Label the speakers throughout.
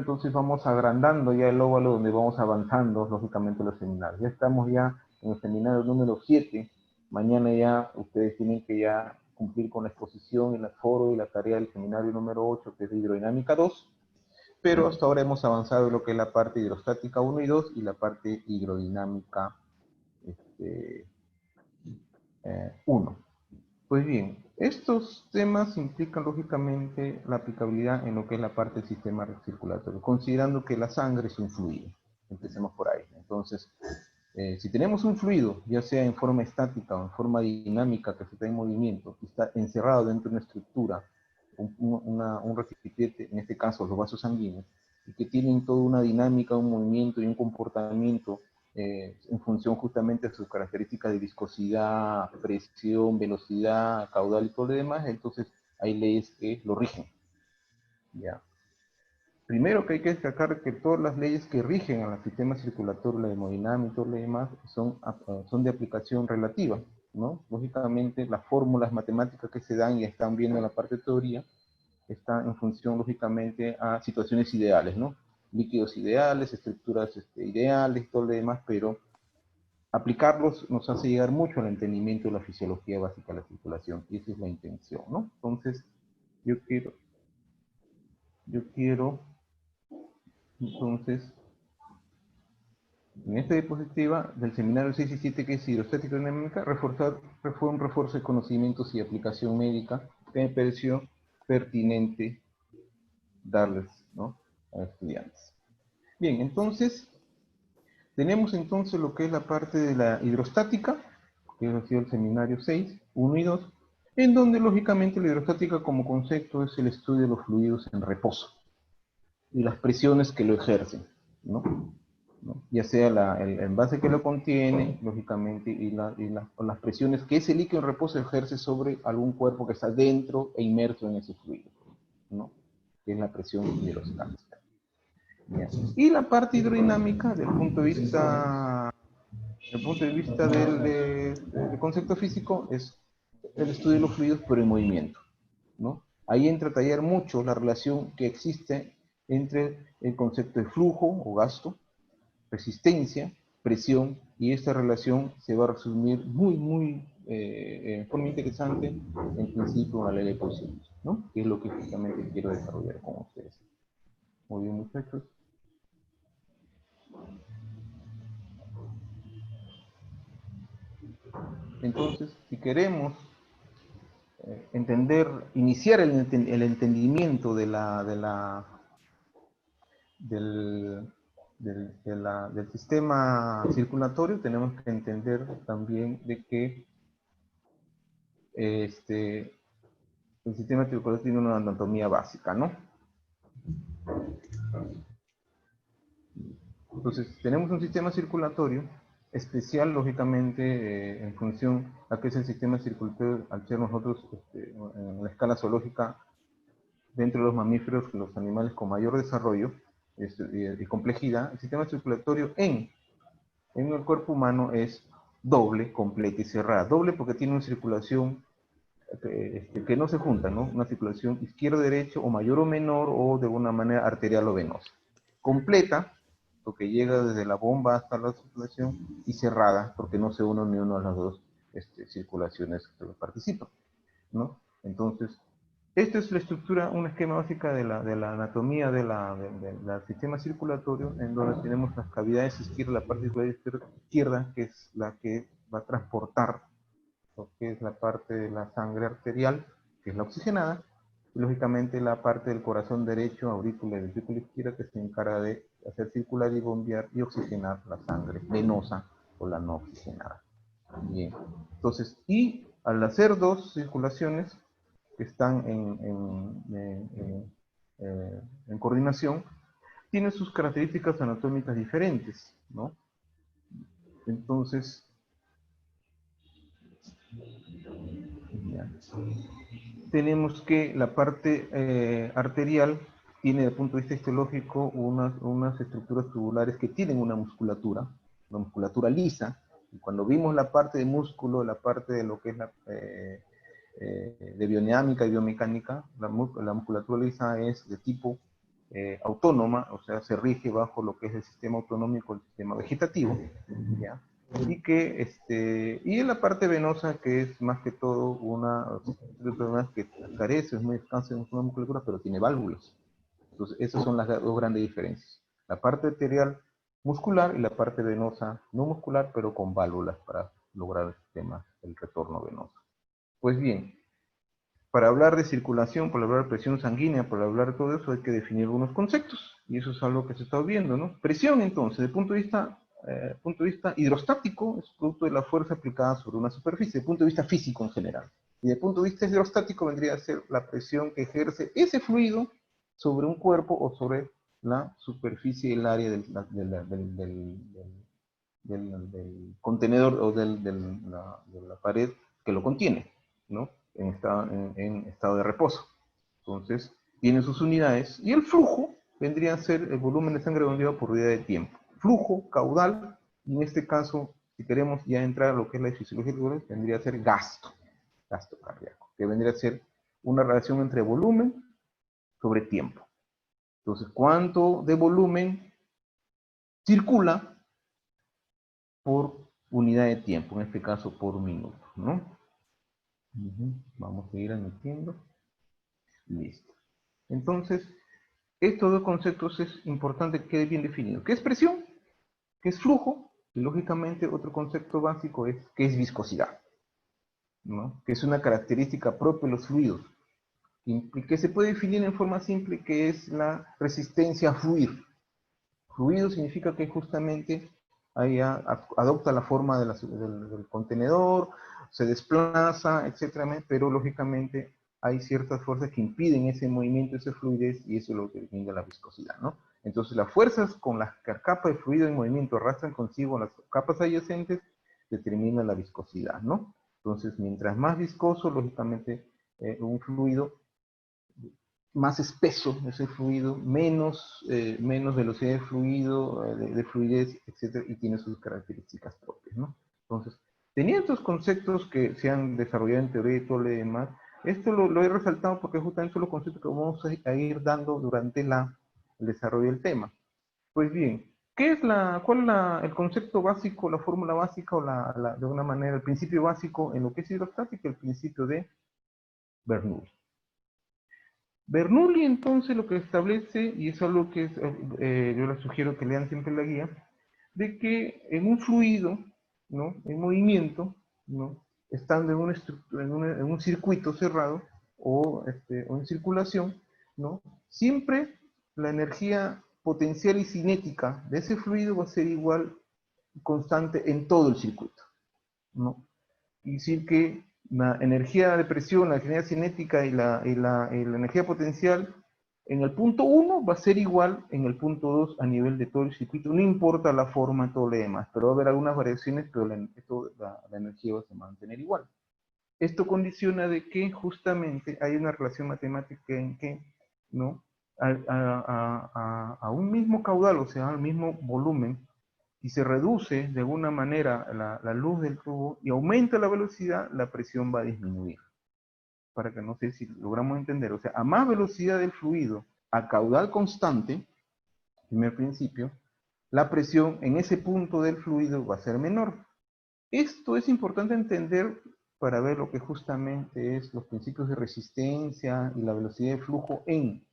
Speaker 1: entonces vamos agrandando ya el óvalo donde vamos avanzando, lógicamente, los seminarios. Ya estamos ya en el seminario número 7. Mañana ya ustedes tienen que ya cumplir con la exposición, el foro y la tarea del seminario número 8, que es de hidrodinámica 2. Pero hasta ahora hemos avanzado en lo que es la parte hidrostática 1 y 2 y la parte hidrodinámica 1. Pues bien, estos temas implican lógicamente la aplicabilidad en lo que es la parte del sistema circulatorio, considerando que la sangre es un fluido. Empecemos por ahí. Entonces, si tenemos un fluido, ya sea en forma estática o en forma dinámica, que está en movimiento, y está encerrado dentro de una estructura, un recipiente, en este caso los vasos sanguíneos, y que tienen toda una dinámica, un movimiento y un comportamiento en función justamente de sus características de viscosidad, presión, velocidad, caudal y todo lo demás, entonces hay leyes que lo rigen. ¿Ya? Primero que hay que destacar que todas las leyes que rigen al sistema circulatorio, la hemodinámica y todo lo demás, son de aplicación relativa, ¿no? Lógicamente, las fórmulas matemáticas que se dan y están viendo en la parte de teoría, están en función, lógicamente, a situaciones ideales, ¿no? Líquidos ideales, estructuras ideales, todo lo demás, pero aplicarlos nos hace llegar mucho al entendimiento de la fisiología básica de la circulación, y esa es la intención, ¿no? Entonces, yo quiero entonces, en esta diapositiva del seminario 6 y 7, que es hidrostática dinámica, fue un refuerzo de conocimientos y aplicación médica que me pareció pertinente darles, ¿no?, a estudiantes. Bien, entonces, tenemos entonces lo que es la parte de la hidrostática, que ha sido el seminario 6, 1 y 2, en donde lógicamente la hidrostática como concepto es el estudio de los fluidos en reposo y las presiones que lo ejercen, ¿no? ¿No? Ya sea el envase que lo contiene, lógicamente, o las presiones que ese líquido en reposo ejerce sobre algún cuerpo que está dentro e inmerso en ese fluido, ¿no?, que es la presión hidrostática. ¿Ya? Y la parte hidrodinámica, del punto de vista del concepto físico, es el estudio de los fluidos pero en movimiento, ¿no? Ahí entra a tallar mucho la relación que existe entre el concepto de flujo o gasto, resistencia, presión, y esta relación se va a resumir muy en forma interesante en principio a la ley de posiciones, ¿no?, que es lo que justamente quiero desarrollar con ustedes. Muy bien, muchachos. Entonces, si queremos iniciar el entendimiento del sistema circulatorio, tenemos que entender también de que el sistema circulatorio tiene una anatomía básica, ¿no? Entonces, tenemos un sistema circulatorio especial, lógicamente, en función a que es el sistema circulatorio, al ser nosotros en la escala zoológica, dentro de los mamíferos, los animales con mayor desarrollo y complejidad, el sistema circulatorio en el cuerpo humano es doble, completa y cerrada. Doble porque tiene una circulación que no se junta, ¿no? Una circulación izquierdo-derecho, o mayor o menor, o de alguna manera arterial o venosa. Completa, porque llega desde la bomba hasta la circulación, y cerrada, porque no se une ni una de las dos circulaciones que participan, ¿no? Entonces, esta es la estructura, un esquema básica de la anatomía del sistema circulatorio, en donde tenemos las cavidades izquierdas, la parte izquierda, que es la que va a transportar lo que es la parte de la sangre arterial, que es la oxigenada, y lógicamente la parte del corazón derecho, aurícula y ventrículo izquierda, que se encarga de hacer circular y bombear y oxigenar la sangre venosa o la no oxigenada. Bien, entonces, y al hacer dos circulaciones que están en coordinación, tiene sus características anatómicas diferentes, ¿no? Entonces, ya, tenemos que la parte arterial tiene, desde el punto de vista histológico, unas estructuras tubulares que tienen una musculatura lisa, y cuando vimos la parte de músculo, la parte de lo que es de biodinámica y biomecánica, la musculatura lisa es de tipo autónoma, o sea, se rige bajo lo que es el sistema autonómico, el sistema vegetativo, ¿ya? Y y en la parte venosa, que es más que todo una enfermedad que carece, es muy escasa en una musculatura, pero tiene válvulas. Entonces, esas son las dos grandes diferencias. La parte arterial muscular y la parte venosa no muscular, pero con válvulas para lograr el sistema, el retorno venoso. Pues bien, para hablar de circulación, para hablar de presión sanguínea, para hablar de todo eso, hay que definir algunos conceptos. Y eso es algo que se está viendo, ¿no? Presión, entonces, desde el punto de vista hidrostático, es producto de la fuerza aplicada sobre una superficie, desde el punto de vista físico en general. Y desde el punto de vista hidrostático vendría a ser la presión que ejerce ese fluido sobre un cuerpo o sobre la superficie y el área del contenedor o de la pared que lo contiene, ¿no? En estado de reposo. Entonces, tiene sus unidades, y el flujo vendría a ser el volumen de sangre bombeado por unidad de tiempo. Flujo, caudal, y en este caso, si queremos ya entrar a lo que es la fisiología, vendría a ser gasto cardíaco, que vendría a ser una relación entre volumen sobre tiempo. Entonces, ¿cuánto de volumen circula por unidad de tiempo? En este caso, por minuto, ¿no? Vamos a ir admitiendo. Listo. Entonces, estos dos conceptos es importante que quede bien definido. ¿Qué es presión? ¿Qué es flujo? Y lógicamente otro concepto básico es ¿qué es viscosidad? ¿No? Que es una característica propia de los fluidos. Y que se puede definir en forma simple, que es la resistencia a fluir. Fluido significa que justamente adopta la forma del contenedor, se desplaza, etcétera, pero lógicamente hay ciertas fuerzas que impiden ese movimiento, esa fluidez, y eso es lo que define la viscosidad, ¿no? Entonces las fuerzas con las que la capa de fluido en movimiento arrastran consigo las capas adyacentes determinan la viscosidad, ¿no? Entonces, mientras más viscoso, lógicamente, un fluido, más espeso ese fluido, menos velocidad de fluido, de fluidez, etc., y tiene sus características propias, ¿no? Entonces, teniendo estos conceptos que se han desarrollado en teoría y todo lo demás, esto lo he resaltado porque justamente son los conceptos que vamos a ir dando durante el desarrollo del tema. Pues bien, ¿cuál es el concepto básico, la fórmula básica, o de alguna manera, el principio básico en lo que es hidrostática? El principio de Bernoulli. Bernoulli, entonces, lo que establece, y es algo que yo les sugiero que lean siempre la guía, de que en un fluido, ¿no?, en movimiento, ¿no?, estando en un circuito cerrado o en circulación, ¿no?, siempre la energía potencial y cinética de ese fluido va a ser igual, constante en todo el circuito, ¿no? Y decir que la energía de presión, la energía cinética y la energía potencial en el punto 1 va a ser igual en el punto 2 a nivel de todo el circuito, no importa la forma y todo lo demás, pero va a haber algunas variaciones, pero la energía va a mantener igual. Esto condiciona de que justamente hay una relación matemática en que, ¿no?, a un mismo caudal, o sea, al mismo volumen, y se reduce de alguna manera la luz del tubo y aumenta la velocidad, la presión va a disminuir. Para que no sé si logramos entender, o sea, a más velocidad del fluido, a caudal constante, primer principio, la presión en ese punto del fluido va a ser menor. Esto es importante entender para ver lo que justamente es los principios de resistencia y la velocidad de flujo en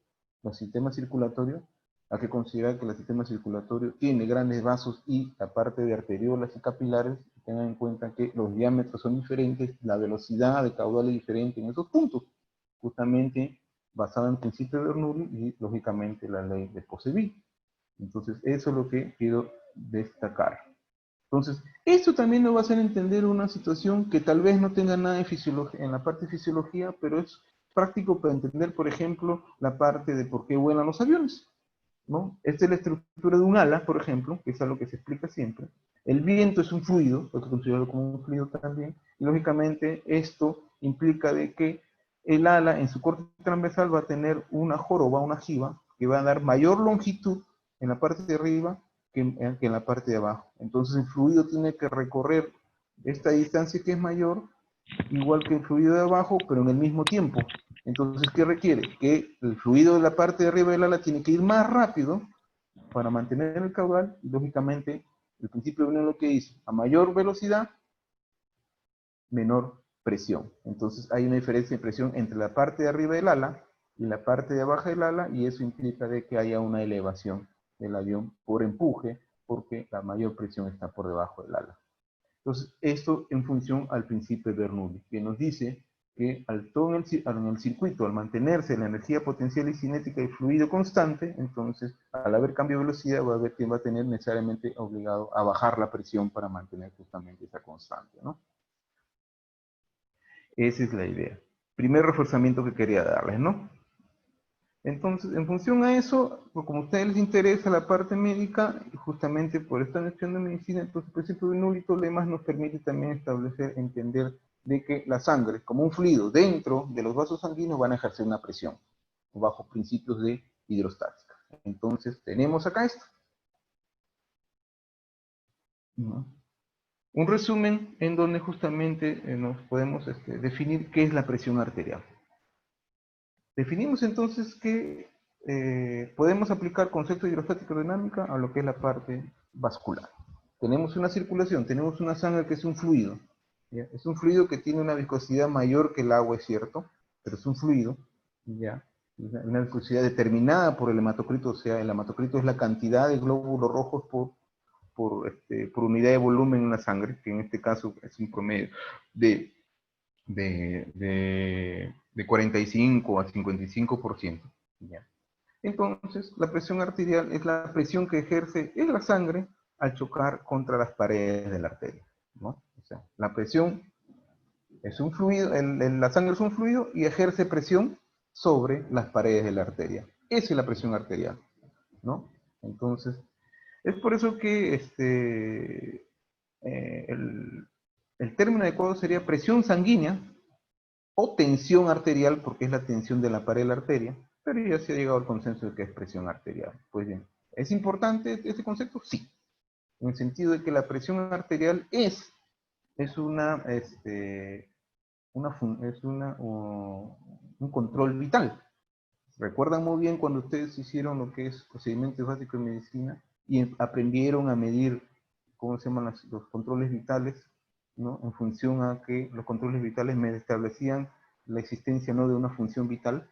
Speaker 1: los sistemas circulatorios. Hay que considerar que el sistema circulatorio tiene grandes vasos y la parte de arteriolas y capilares. Tengan en cuenta que los diámetros son diferentes, la velocidad de caudal es diferente en esos puntos, justamente basada en el principio de Bernoulli y lógicamente la ley de Poiseuille. Entonces eso es lo que quiero destacar. Entonces, esto también nos va a hacer entender una situación que tal vez no tenga nada de fisiología, en la parte de fisiología, pero es práctico para entender, por ejemplo, la parte de por qué vuelan los aviones, ¿no? Esta es la estructura de un ala, por ejemplo, que es algo que se explica siempre. El viento es un fluido, lo que considerado como un fluido también, y lógicamente esto implica de que el ala en su corte transversal va a tener una joroba, una jiba, que va a dar mayor longitud en la parte de arriba que en la parte de abajo. Entonces el fluido tiene que recorrer esta distancia que es mayor, igual que el fluido de abajo, pero en el mismo tiempo. Entonces, ¿qué requiere? Que el fluido de la parte de arriba del ala tiene que ir más rápido para mantener el caudal, y lógicamente, el principio de unión lo que dice, a mayor velocidad, menor presión. Entonces, hay una diferencia de presión entre la parte de arriba del ala y la parte de abajo del ala, y eso implica de que haya una elevación del avión por empuje, porque la mayor presión está por debajo del ala. Entonces, esto en función al principio de Bernoulli, que nos dice que todo en el circuito, al mantenerse la energía potencial y cinética y fluido constante, entonces, al haber cambio de velocidad, va a haber quien va a tener necesariamente obligado a bajar la presión para mantener justamente esa constante, ¿no? Esa es la idea. Primer reforzamiento que quería darles, ¿no? Entonces, en función a eso, pues como a ustedes les interesa la parte médica, justamente por esta noción de medicina, entonces el principio de Bernoulli y Tolemas nos permite también establecer, entender de que la sangre, como un fluido dentro de los vasos sanguíneos, van a ejercer una presión, bajo principios de hidrostática. Entonces, tenemos acá esto. Un resumen en donde justamente nos podemos definir qué es la presión arterial. Definimos entonces que podemos aplicar concepto de hidrostática dinámica a lo que es la parte vascular. Tenemos una circulación, tenemos una sangre que es un fluido. ¿Ya? Es un fluido que tiene una viscosidad mayor que el agua, es cierto, pero es un fluido, ¿ya? Una viscosidad determinada por el hematocrito, o sea, el hematocrito es la cantidad de glóbulos rojos por unidad de volumen en la sangre, que en este caso es un promedio de 45 a 55%. ¿Ya? Entonces, la presión arterial es la presión que ejerce en la sangre al chocar contra las paredes de la arteria, ¿no? O sea, la presión es un fluido, la sangre es un fluido y ejerce presión sobre las paredes de la arteria. Esa es la presión arterial, ¿no? Entonces, es por eso que el término adecuado sería presión sanguínea o tensión arterial, porque es la tensión de la pared de la arteria, pero ya se ha llegado al consenso de que es presión arterial. Pues bien, ¿es importante este concepto? Sí, en el sentido de que la presión arterial es un control vital. Recuerdan muy bien cuando ustedes hicieron lo que es procedimientos básicos de medicina y aprendieron a medir, ¿cómo se llaman los controles vitales? ¿No? En función a que los controles vitales me establecían la existencia no de una función vital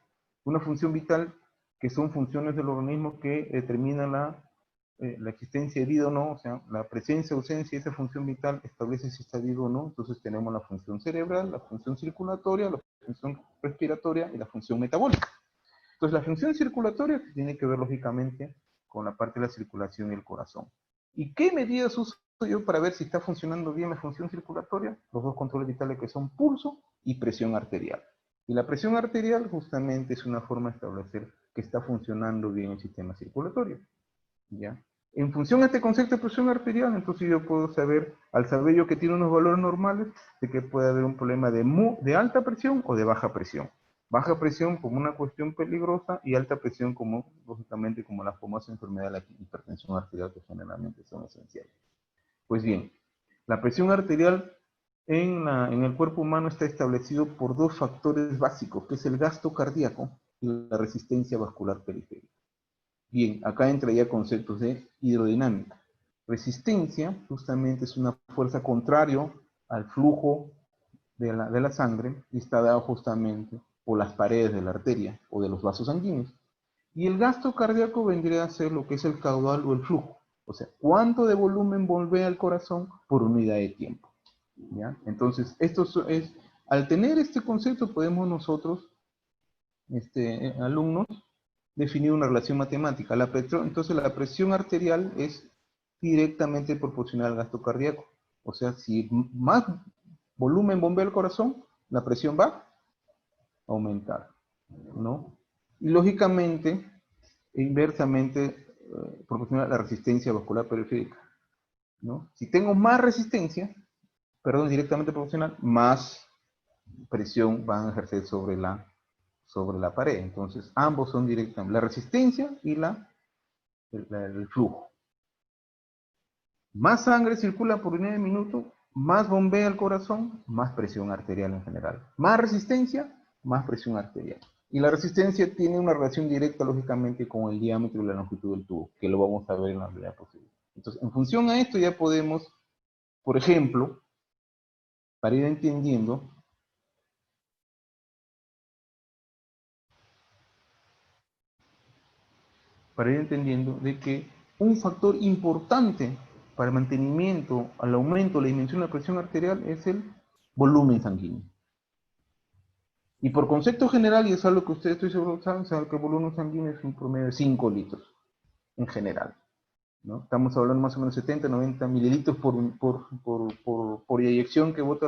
Speaker 1: que son funciones del organismo que determinan la existencia de vida o no, o sea, la presencia, ausencia de esa función vital establece si está vivo o no. Entonces tenemos la función cerebral, la función circulatoria, la función respiratoria y la función metabólica. Entonces la función circulatoria tiene que ver lógicamente con la parte de la circulación y el corazón. ¿Y qué medidas uso yo para ver si está funcionando bien la función circulatoria? Los dos controles vitales que son pulso y presión arterial. Y la presión arterial justamente es una forma de establecer que está funcionando bien el sistema circulatorio. ¿Ya? En función a este concepto de presión arterial, entonces yo puedo saber, al saber yo que tiene unos valores normales, de que puede haber un problema de alta presión o de baja presión. Baja presión como una cuestión peligrosa y alta presión como, lógicamente, como la famosa enfermedad de la hipertensión arterial, que generalmente son esenciales. Pues bien, la presión arterial en el cuerpo humano está establecido por dos factores básicos, que es el gasto cardíaco y la resistencia vascular periférica. Bien, acá entra ya conceptos de hidrodinámica. Resistencia justamente es una fuerza contraria al flujo de la sangre y está dado justamente por las paredes de la arteria o de los vasos sanguíneos. Y el gasto cardíaco vendría a ser lo que es el caudal o el flujo. O sea, cuánto de volumen bombea el corazón por unidad de tiempo. ¿Ya? Entonces, al tener este concepto podemos nosotros, alumnos, definir una relación matemática. Entonces la presión arterial es directamente proporcional al gasto cardíaco. O sea, si más volumen bombea el corazón, la presión va a aumentar, ¿no? Y lógicamente, inversamente, proporcional a la resistencia vascular periférica, ¿no? Si tengo más resistencia, directamente proporcional, más presión van a ejercer sobre la pared. Entonces, ambos son directamente, la resistencia y el flujo. Más sangre circula por unidad de minuto, más bombea el corazón, más presión arterial en general. Más resistencia, más presión arterial. Y la resistencia tiene una relación directa, lógicamente, con el diámetro y la longitud del tubo, que lo vamos a ver en la medida posible. Entonces, en función a esto ya podemos, por ejemplo, para ir entendiendo, de que un factor importante para el mantenimiento, al aumento, la dimensión de la presión arterial es el volumen sanguíneo. Y por concepto general, y es algo que ustedes estoy seguro saben que el volumen sanguíneo es un promedio de 5 litros en general, ¿no? Estamos hablando más o menos de 70, 90 mililitros por inyección que bota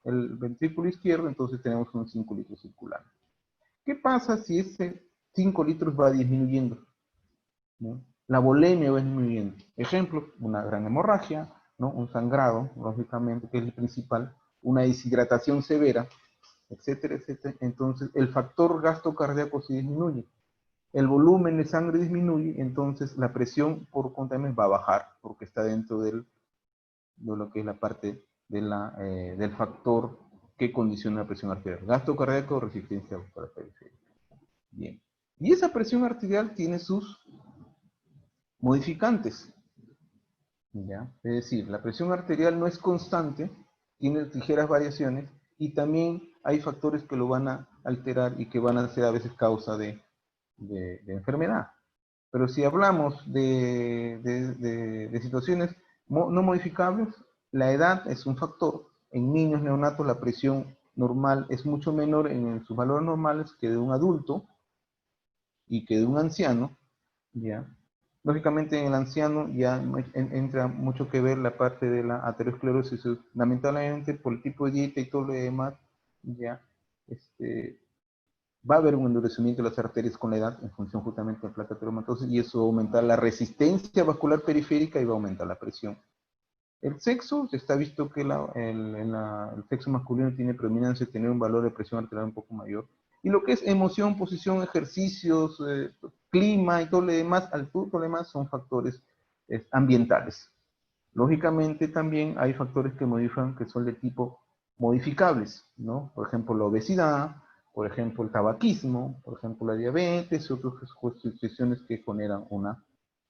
Speaker 1: el ventrículo izquierdo, entonces tenemos unos 5 litros circulando. ¿Qué pasa si ese 5 litros va disminuyendo? ¿No? La volemia va disminuyendo. Ejemplo, una gran hemorragia, ¿no? Un sangrado, lógicamente, que es el principal, una deshidratación severa, etcétera, etcétera. Entonces, el factor gasto cardíaco se disminuye. El volumen de sangre disminuye, entonces la presión por contaminación va a bajar, porque está dentro de lo que es la parte del factor que condiciona la presión arterial. Gasto cardíaco o resistencia vascular periférica. Bien. Y esa presión arterial tiene sus modificantes. ¿Ya? Es decir, la presión arterial no es constante, tiene ligeras variaciones y también hay factores que lo van a alterar y que van a ser a veces causa de enfermedad. Pero si hablamos de situaciones no modificables, la edad es un factor. En niños neonatos la presión normal es mucho menor en sus valores normales que de un adulto y que de un anciano, ¿ya? Lógicamente en el anciano ya entra mucho que ver la parte de la aterosclerosis. Lamentablemente por el tipo de dieta y todo lo demás, ya va a haber un endurecimiento de las arterias con la edad en función justamente de la placa ateromatosa y eso va a aumentar la resistencia vascular periférica y va a aumentar la presión. El sexo, está visto que el sexo masculino tiene predominancia de tener un valor de presión arterial un poco mayor. Y lo que es emoción, posición, ejercicios, clima y todo lo demás, altura, todo lo demás son factores ambientales. Lógicamente también hay factores que modifican, que son de tipo modificables, ¿no? Por ejemplo, la obesidad, por ejemplo, el tabaquismo, por ejemplo, la diabetes y otras cuestiones que generan una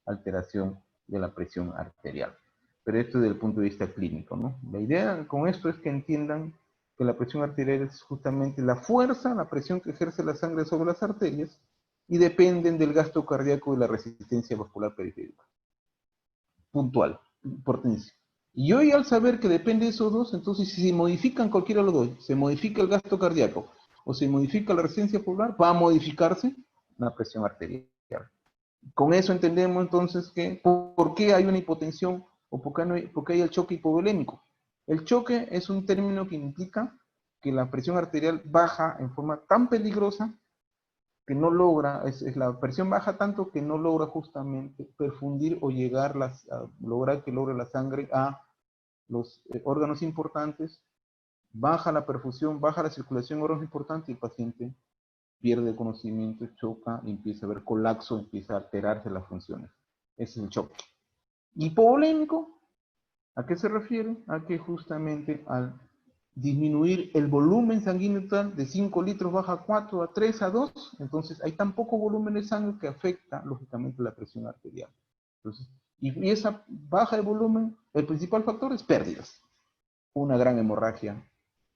Speaker 1: alteración de la presión arterial. Pero esto desde el punto de vista clínico, ¿no? La idea con esto es que entiendan que la presión arterial es justamente la fuerza, la presión que ejerce la sangre sobre las arterias y dependen del gasto cardíaco y la resistencia vascular periférica. Puntual, importancia. Y hoy al saber que depende de esos dos, entonces si se modifican cualquiera de los dos, se modifica el gasto cardíaco o se modifica la resistencia vascular, va a modificarse la presión arterial. Con eso entendemos entonces que por qué hay una hipotensión o por qué hay el choque hipovolémico. El choque es un término que implica que la presión arterial baja en forma tan peligrosa que no logra, la presión baja tanto que no logra justamente perfundir o lograr que logre la sangre a los órganos importantes, baja la perfusión, baja la circulación de órganos importantes y el paciente pierde el conocimiento, choca, empieza a haber colapso, empieza a alterarse las funciones. Ese es el choque. Hipovolémico, ¿a qué se refiere? A que justamente al disminuir el volumen sanguíneo total de 5 litros baja a 4, a 3, a 2, entonces hay tan poco volumen de sangre que afecta lógicamente la presión arterial. Entonces, y esa baja de volumen, el principal factor es pérdidas. Una gran hemorragia,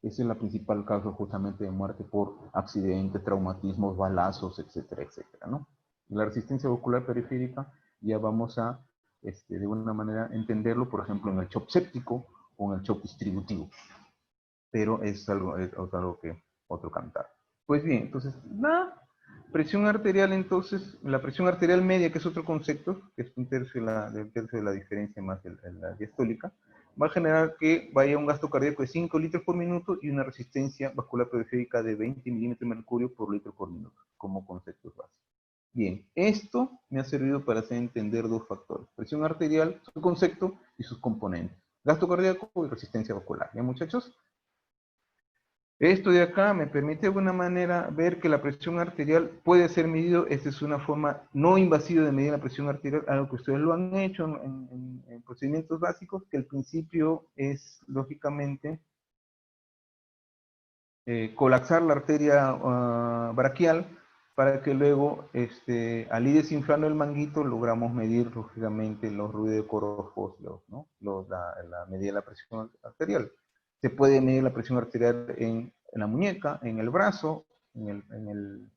Speaker 1: esa es la principal causa justamente de muerte por accidentes, traumatismos, balazos, etcétera, etcétera, ¿no? Y la resistencia vascular periférica ya vamos a, de alguna manera, entenderlo, por ejemplo, en el shock séptico o en el shock distributivo. Pero es algo que otro cantar. Pues bien, entonces, la presión arterial, entonces, la presión arterial media, que es otro concepto, que es un tercio de la diferencia más de la diastólica, va a generar que vaya un gasto cardíaco de 5 litros por minuto y una resistencia vascular periférica de 20 milímetros de mercurio por litro por minuto, como conceptos básicos. Bien, esto me ha servido para hacer entender dos factores: presión arterial, su concepto y sus componentes. Gasto cardíaco y resistencia vascular. ¿Ya, muchachos? Esto de acá me permite de alguna manera ver que la presión arterial puede ser medido. Esta es una forma no invasiva de medir la presión arterial, algo que ustedes lo han hecho en procedimientos básicos, que el principio es, lógicamente, colapsar la arteria braquial, para que luego, al ir desinflando el manguito, logramos medir, lógicamente, los ruidos de coros, ¿no? La medida de la presión arterial. Se puede medir la presión arterial en la muñeca, en el brazo, el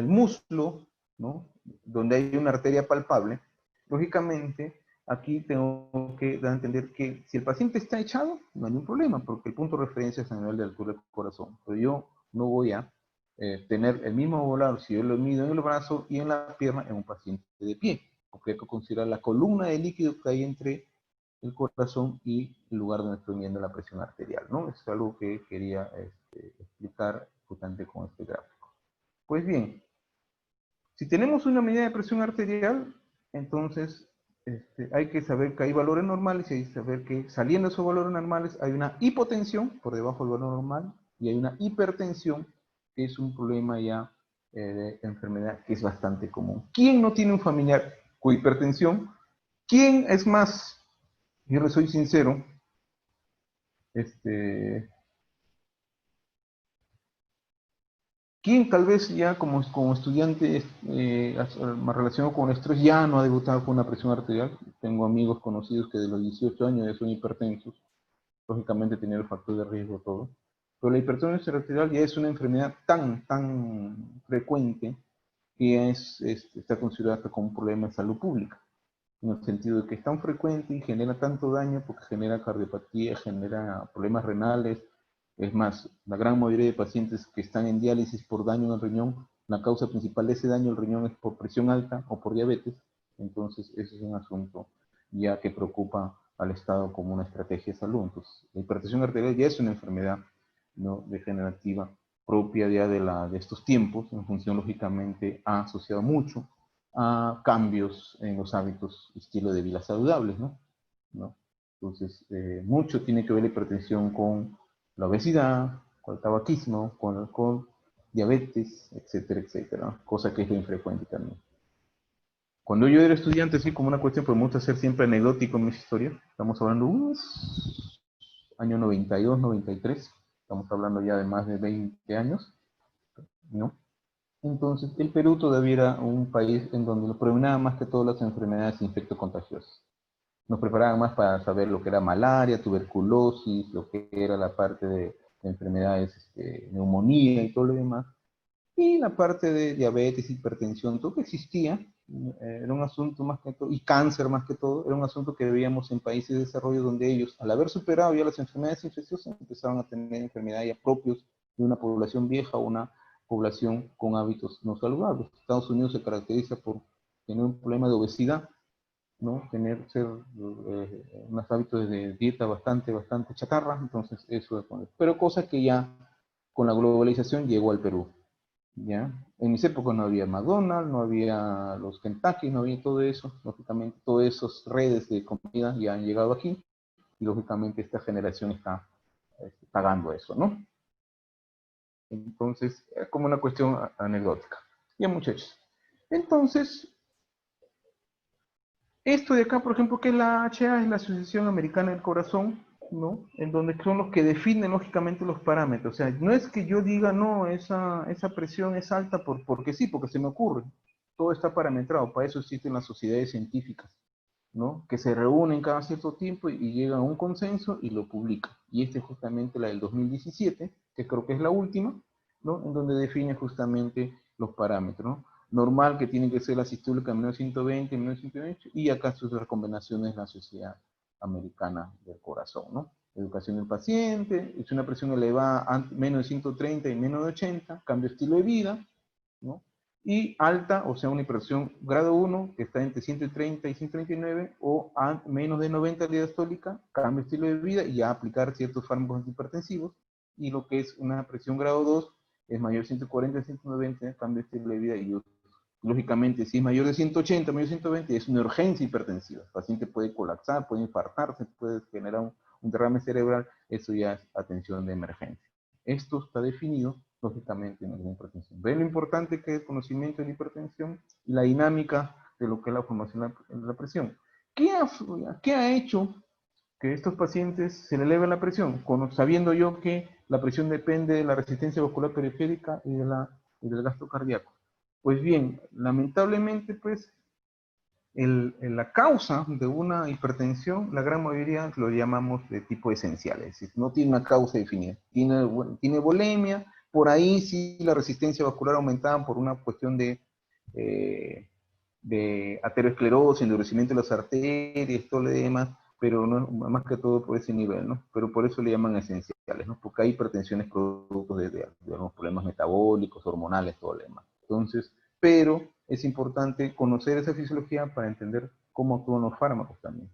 Speaker 1: muslo, ¿no? Donde hay una arteria palpable. Lógicamente, aquí tengo que dar a entender que si el paciente está echado, no hay ningún problema, porque el punto de referencia es a nivel de altura del corazón. Pero yo no voy a tener el mismo valor si yo lo mido en el brazo y en la pierna en un paciente de pie, porque hay que considerar la columna de líquido que hay entre el corazón y el lugar donde estoy midiendo la presión arterial, ¿no? Eso es algo que quería explicar justamente con este gráfico. Pues bien, si tenemos una medida de presión arterial, entonces hay que saber que hay valores normales y hay que saber que saliendo de esos valores normales hay una hipotensión por debajo del valor normal y hay una hipertensión, que es un problema ya de enfermedad que es bastante común. ¿Quién no tiene un familiar con hipertensión? ¿Quién es más? Yo le soy sincero, ¿quién tal vez ya como estudiante más relacionado con el estrés ya no ha debutado con una presión arterial? Tengo amigos conocidos que de los 18 años ya son hipertensos, lógicamente tienen el factor de riesgo todo. Pero la hipertensión arterial ya es una enfermedad tan frecuente que ya está considerada como un problema de salud pública, en el sentido de que es tan frecuente y genera tanto daño porque genera cardiopatía, genera problemas renales. Es más, la gran mayoría de pacientes que están en diálisis por daño en el riñón, la causa principal de ese daño al riñón es por presión alta o por diabetes. Entonces, ese es un asunto ya que preocupa al Estado como una estrategia de salud. Entonces, la hipertensión arterial ya es una enfermedad, ¿no?, degenerativa propia ya de estos tiempos, en función, lógicamente, ha asociado mucho a cambios en los hábitos, estilo de vida saludables, ¿no? Entonces, mucho tiene que ver la hipertensión con la obesidad, con el tabaquismo, con el alcohol, diabetes, etcétera, etcétera, cosa que es bien frecuente también. Cuando yo era estudiante, así como una cuestión, pero me gusta ser siempre anecdótico en mis historias, estamos hablando año 92, 93, estamos hablando ya de más de 20 años, ¿no? Entonces, el Perú todavía era un país en donde nos predominaban más que todas las enfermedades infectocontagiosas. Nos preparaban más para saber lo que era malaria, tuberculosis, lo que era la parte de enfermedades, neumonía y todo lo demás. Y la parte de diabetes, hipertensión, todo que existía, era un asunto más que todo, y cáncer más que todo, era un asunto que veíamos en países de desarrollo donde ellos, al haber superado ya las enfermedades infecciosas, empezaban a tener enfermedades ya propios de una población vieja o una población con hábitos no saludables. Estados Unidos se caracteriza por tener un problema de obesidad, ¿no? Unos hábitos de dieta bastante chatarra, entonces eso es bueno. Pero cosa que ya con la globalización llegó al Perú, ¿ya? En mis épocas no había McDonald's, no había los Kentucky, no había todo eso, lógicamente todas esas redes de comida ya han llegado aquí, y lógicamente esta generación está pagando eso, ¿no? Entonces, es como una cuestión anecdótica. Bien, muchachos. Entonces, esto de acá, por ejemplo, que es la HA, es la Asociación Americana del Corazón, ¿no? En donde son los que definen lógicamente los parámetros. O sea, no es que yo diga, no, esa presión es alta porque sí, porque se me ocurre. Todo está parametrado, para eso existen las sociedades científicas, ¿no? Que se reúnen cada cierto tiempo y llegan a un consenso y lo publican. Y esta es justamente la del 2017, que creo que es la última, ¿no? En donde define justamente los parámetros, ¿no? Normal, que tiene que ser la sistólica menos 120, menos 120, y acá sus recomendaciones de la Sociedad Americana del Corazón, ¿no? Educación del paciente, es una presión elevada menos de 130 y menos de 80, cambio de estilo de vida, ¿no? Y alta, o sea, una hipertensión grado 1, que está entre 130 y 139, o a menos de 90 de diastólica, cambio de estilo de vida y ya aplicar ciertos fármacos antihipertensivos. Y lo que es una presión grado 2, es mayor de 140 a 190, cambio de estilo de vida y lógicamente, si es mayor de 180, mayor de 120, es una urgencia hipertensiva. El paciente puede colapsar, puede infartarse, puede generar un derrame cerebral, eso ya es atención de emergencia. Esto está definido, lógicamente, en la hipertensión. ¿Ven lo importante que es el conocimiento de la hipertensión y la dinámica de lo que es la formación de la presión? ¿Qué ha hecho que a estos pacientes se le eleva la presión, sabiendo yo que la presión depende de la resistencia vascular periférica y del gasto cardíaco. Pues bien, lamentablemente, pues, la causa de una hipertensión, la gran mayoría lo llamamos de tipo esencial, es decir, no tiene una causa definida. Tiene volemia, por ahí sí la resistencia vascular aumentada por una cuestión de aterosclerosis, endurecimiento de las arterias, todo lo demás, pero no, más que todo por ese nivel, ¿no? Pero por eso le llaman esenciales, ¿no? Porque hay hipertensiones producto de algunos problemas metabólicos, hormonales, todo lo demás. Entonces, pero es importante conocer esa fisiología para entender cómo actúan los fármacos también.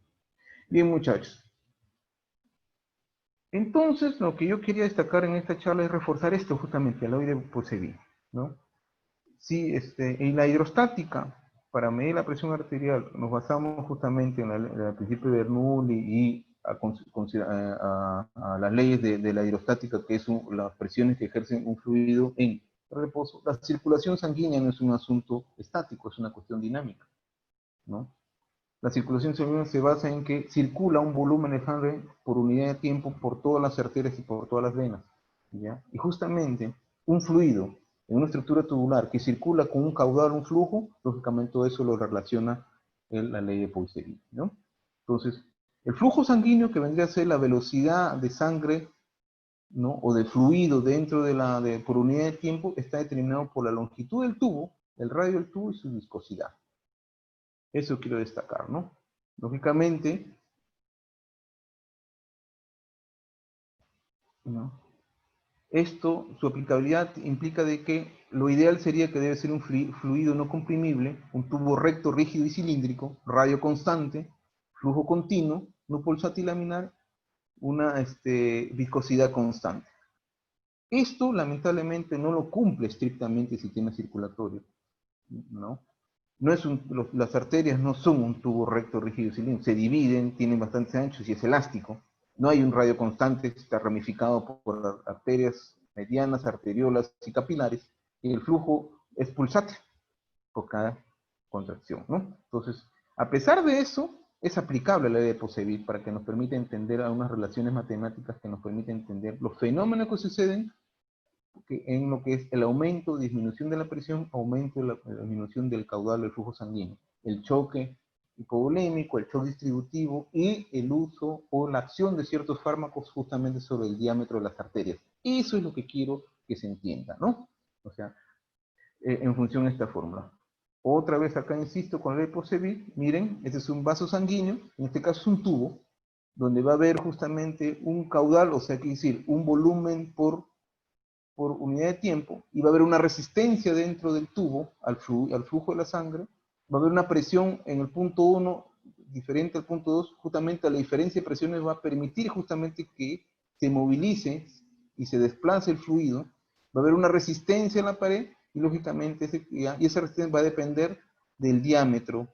Speaker 1: Bien, muchachos. Entonces, lo que yo quería destacar en esta charla es reforzar esto justamente, el oide-Ponsevin, ¿no? Sí, en la hidrostática, para medir la presión arterial, nos basamos justamente en el principio de Bernoulli y a las leyes de la hidrostática, que es las presiones que ejercen un fluido en reposo. La circulación sanguínea no es un asunto estático, es una cuestión dinámica, ¿no? La circulación sanguínea se basa en que circula un volumen de sangre por unidad de tiempo por todas las arterias y por todas las venas, ¿ya? Y justamente un fluido en una estructura tubular que circula con un caudal, un flujo, lógicamente todo eso lo relaciona en la ley de Poiseuille, ¿no? Entonces, el flujo sanguíneo, que vendría a ser la velocidad de sangre, ¿no? O de fluido dentro por unidad de tiempo, está determinado por la longitud del tubo, el radio del tubo y su viscosidad. Eso quiero destacar, ¿no? Lógicamente, ¿no? Esto, su aplicabilidad implica de que lo ideal sería que debe ser un fluido no comprimible, un tubo recto, rígido y cilíndrico, radio constante, flujo continuo, no pulsátil laminar, una viscosidad constante. Esto, lamentablemente, no lo cumple estrictamente el sistema circulatorio, ¿no? No es las arterias no son un tubo recto, rígido y cilíndrico, se dividen, tienen bastante anchos y es elástico. No hay un radio constante, está ramificado por arterias medianas, arteriolas y capilares, y el flujo es pulsátil por cada contracción, ¿no? Entonces, a pesar de eso, es aplicable la ley de Poiseuille para que nos permita entender algunas relaciones matemáticas que nos permiten entender los fenómenos que suceden en lo que es el aumento o disminución de la presión, aumento de la disminución del caudal del flujo sanguíneo, el choque hipovolémico, el choque distributivo y el uso o la acción de ciertos fármacos justamente sobre el diámetro de las arterias. Eso es lo que quiero que se entienda, ¿no? O sea, en función de esta fórmula. Otra vez acá insisto con el Poiseuille, miren, este es un vaso sanguíneo, en este caso es un tubo, donde va a haber justamente un caudal, o sea, quiere decir, un volumen por unidad de tiempo, y va a haber una resistencia dentro del tubo al flujo de la sangre, va a haber una presión en el punto 1 diferente al punto 2, justamente la diferencia de presiones va a permitir justamente que se movilice y se desplace el fluido, va a haber una resistencia en la pared, y lógicamente esa resistencia va a depender del diámetro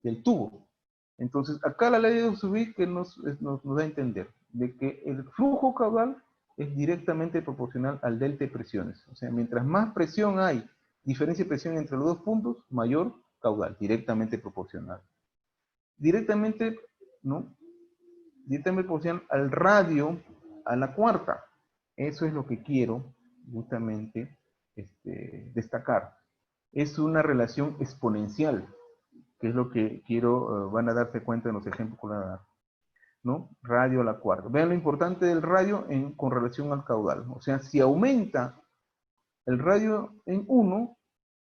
Speaker 1: del tubo. Entonces, acá la ley de Poiseuille que nos da a entender de que el flujo caudal es directamente proporcional al delta de presiones. O sea, mientras más presión hay, diferencia de presión entre los dos puntos, mayor caudal, directamente proporcional. Directamente, ¿no? Directamente proporcional al radio a la cuarta. Eso es lo que quiero justamente destacar. Es una relación exponencial, que es lo que quiero, van a darse cuenta en los ejemplos que van a dar, ¿no? Radio a la cuarta. Vean lo importante del radio con relación al caudal. O sea, si aumenta el radio en 1,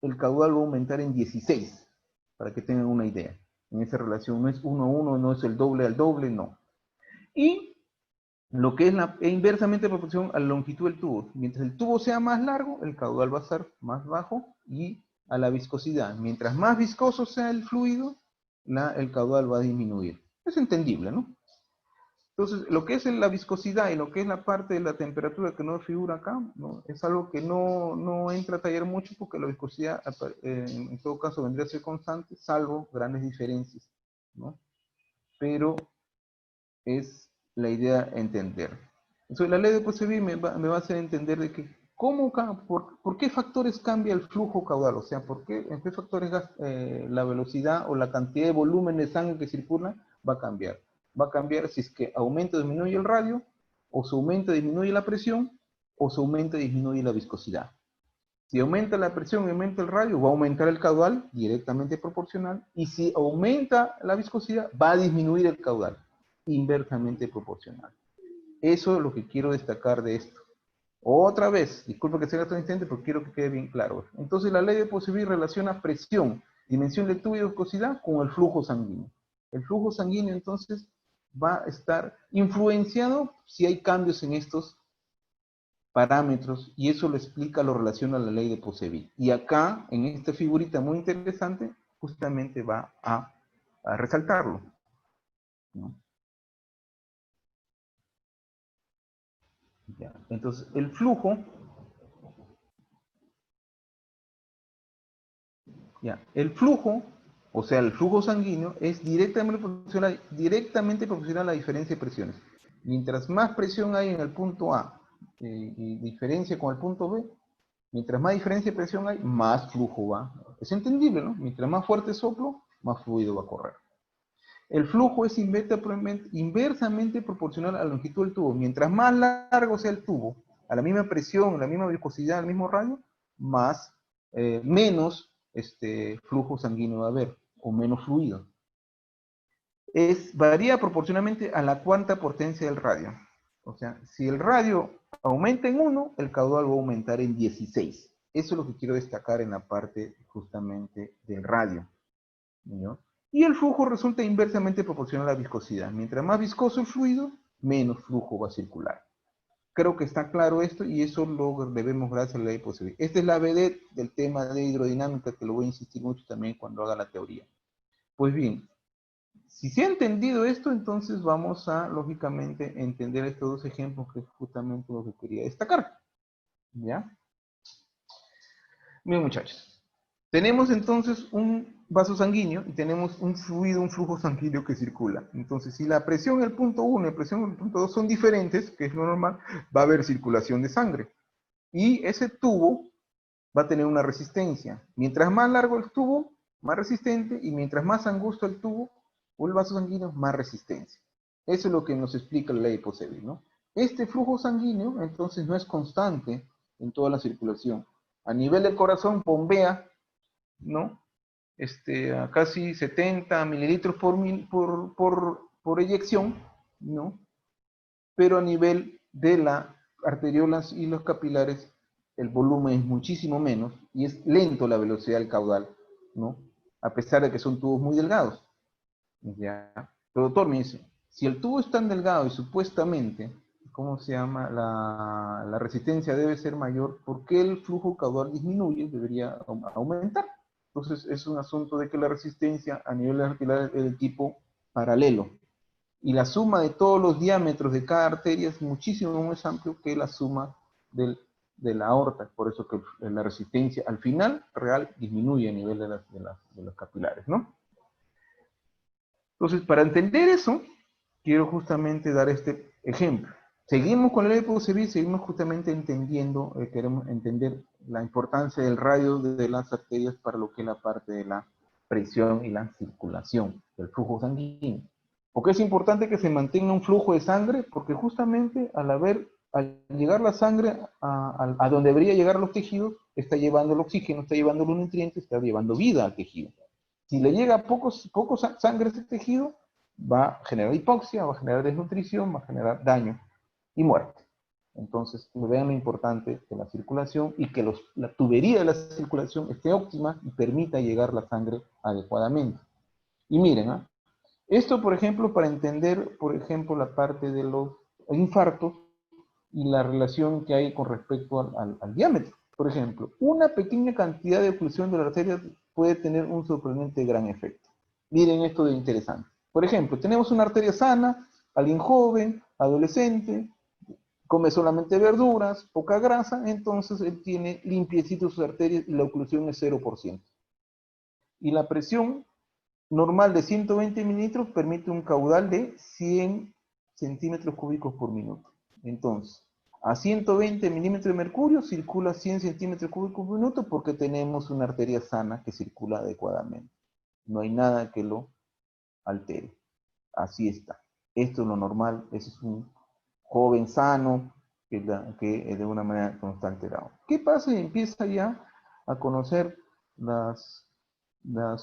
Speaker 1: el caudal va a aumentar en 16, para que tengan una idea. En esa relación no es 1 a 1, no es el doble al doble, no. Y lo que es inversamente proporcional a la longitud del tubo. Mientras el tubo sea más largo, el caudal va a ser más bajo, y a la viscosidad. Mientras más viscoso sea el fluido, el caudal va a disminuir. Es entendible, ¿no? Entonces, lo que es la viscosidad y lo que es la parte de la temperatura que no figura acá, ¿no? Es algo que no entra a tallar mucho, porque la viscosidad en todo caso vendría a ser constante, salvo grandes diferencias, ¿no? Pero es la idea entender. Entonces, la ley de Poiseuille me va a hacer entender de que por qué factores cambia el flujo caudal, o sea, en qué factores la velocidad o la cantidad de volumen de sangre que circula va a cambiar. va a cambiar si es que aumenta o disminuye el radio, o se aumenta o disminuye la presión, o se aumenta o disminuye la viscosidad. Si aumenta la presión y aumenta el radio, va a aumentar el caudal directamente proporcional, y si aumenta la viscosidad, va a disminuir el caudal inversamente proporcional. Eso es lo que quiero destacar de esto. Otra vez, disculpa que sea tan insistente, pero quiero que quede bien claro. Entonces la ley de Poiseuille relaciona presión, dimensión del tubo y viscosidad con el flujo sanguíneo. El flujo sanguíneo entonces va a estar influenciado si hay cambios en estos parámetros, y eso lo explica, lo relaciona la ley de Poiseuille. Y acá, en esta figurita muy interesante, justamente va a resaltarlo, ¿no? Ya. Entonces, el flujo, ya, el flujo, o sea, el flujo sanguíneo, es directamente proporcional a la diferencia de presiones. Mientras más presión hay en el punto A y diferencia con el punto B, mientras más diferencia de presión hay, más flujo va. Es entendible, ¿no? Mientras más fuerte soplo, más fluido va a correr. El flujo es inversamente proporcional a la longitud del tubo. Mientras más largo sea el tubo, a la misma presión, a la misma viscosidad, al mismo radio, menos flujo sanguíneo va a haber, o menos fluido. Varía proporcionalmente a la cuarta potencia del radio. O sea, si el radio aumenta en 1, el caudal va a aumentar en 16. Eso es lo que quiero destacar en la parte justamente del radio, ¿no? Y el flujo resulta inversamente proporcional a la viscosidad. Mientras más viscoso el fluido, menos flujo va a circular. Creo que está claro esto, y eso lo debemos gracias a la ley de Poiseuille. Esta es la vedette del tema de hidrodinámica, que lo voy a insistir mucho también cuando haga la teoría. Pues bien, si se ha entendido esto, entonces vamos a, lógicamente, entender estos dos ejemplos, que es justamente lo que quería destacar. ¿Ya? Bien, muchachos. Tenemos entonces un vaso sanguíneo y tenemos un fluido, un flujo sanguíneo que circula. Entonces, si la presión en el punto 1 y la presión en el punto 2 son diferentes, que es lo normal, va a haber circulación de sangre. Y ese tubo va a tener una resistencia. Mientras más largo el tubo, más resistente, y mientras más angosto el tubo o el vaso sanguíneo, más resistencia. Eso es lo que nos explica la ley de Poiseuille, ¿no? Este flujo sanguíneo, entonces, no es constante en toda la circulación. A nivel del corazón bombea, ¿no? A casi 70 mililitros por eyección, ¿no? Pero a nivel de las arteriolas y los capilares, el volumen es muchísimo menos y es lento la velocidad del caudal, ¿no? A pesar de que son tubos muy delgados. ¿Ya? El doctor me dice, si el tubo es tan delgado y supuestamente, ¿cómo se llama? La resistencia debe ser mayor, ¿por qué el flujo caudal disminuye? Debería aumentar. Entonces es un asunto de que la resistencia a nivel arterial es de tipo paralelo. Y la suma de todos los diámetros de cada arteria es muchísimo más amplio que la suma de la aorta. Por eso que la resistencia al final real disminuye a nivel de los capilares, ¿no? Entonces, para entender eso, quiero justamente dar este ejemplo. Seguimos con la ley de Poiseuille, seguimos justamente entendiendo, queremos entender la importancia del radio de las arterias para lo que es la parte de la presión y la circulación del flujo sanguíneo. ¿Por qué es importante que se mantenga un flujo de sangre? Porque justamente al llegar la sangre a donde debería llegar los tejidos, está llevando el oxígeno, está llevando los nutrientes, está llevando vida al tejido. Si le llega poco sangre a ese tejido, va a generar hipoxia, va a generar desnutrición, va a generar daño y muerte. Entonces, vean lo importante de la circulación, y que la tubería de la circulación esté óptima y permita llegar la sangre adecuadamente. Y miren, ¿eh? Esto, por ejemplo, para entender, por ejemplo, la parte de los infartos y la relación que hay con respecto al diámetro. Por ejemplo, una pequeña cantidad de oclusión de la arteria puede tener un sorprendente gran efecto. Miren esto de interesante. Por ejemplo, tenemos una arteria sana, alguien joven, adolescente, come solamente verduras, poca grasa, entonces él tiene limpiecitos sus arterias y la oclusión es 0%. Y la presión normal de 120 mililitros permite un caudal de 100 centímetros cúbicos por minuto. Entonces, a 120 milímetros de mercurio circula 100 centímetros cúbicos por minuto, porque tenemos una arteria sana que circula adecuadamente. No hay nada que lo altere. Así está. Esto es lo normal, ese es un joven sano que de una manera no está alterado. ¿Qué pasa? Y empieza ya a conocer las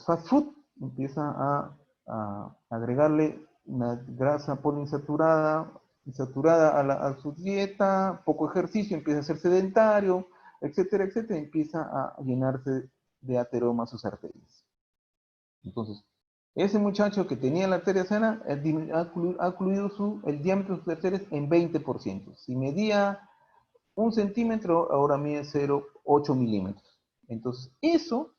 Speaker 1: fast food, empieza a agregarle una grasa poliinsaturada a su dieta, poco ejercicio, empieza a ser sedentario, etcétera, etcétera, empieza a llenarse de ateroma sus arterias. Entonces, ese muchacho que tenía la arteria sana ha ocluido el diámetro de sus arterias en 20%. Si medía 1 centímetro, ahora mide 0,8 milímetros. Entonces, eso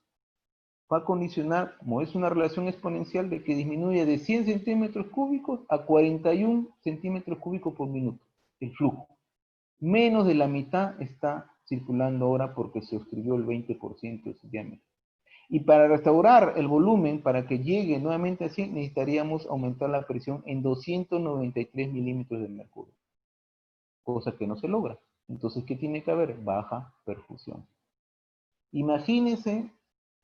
Speaker 1: va a condicionar, como es una relación exponencial, de que disminuye de 100 centímetros cúbicos a 41 centímetros cúbicos por minuto, el flujo. Menos de la mitad está circulando ahora porque se obstruyó el 20% de su diámetro. Y para restaurar el volumen, para que llegue nuevamente a 100, necesitaríamos aumentar la presión en 293 milímetros de mercurio, cosa que no se logra. Entonces, ¿qué tiene que haber? Baja perfusión. Imagínense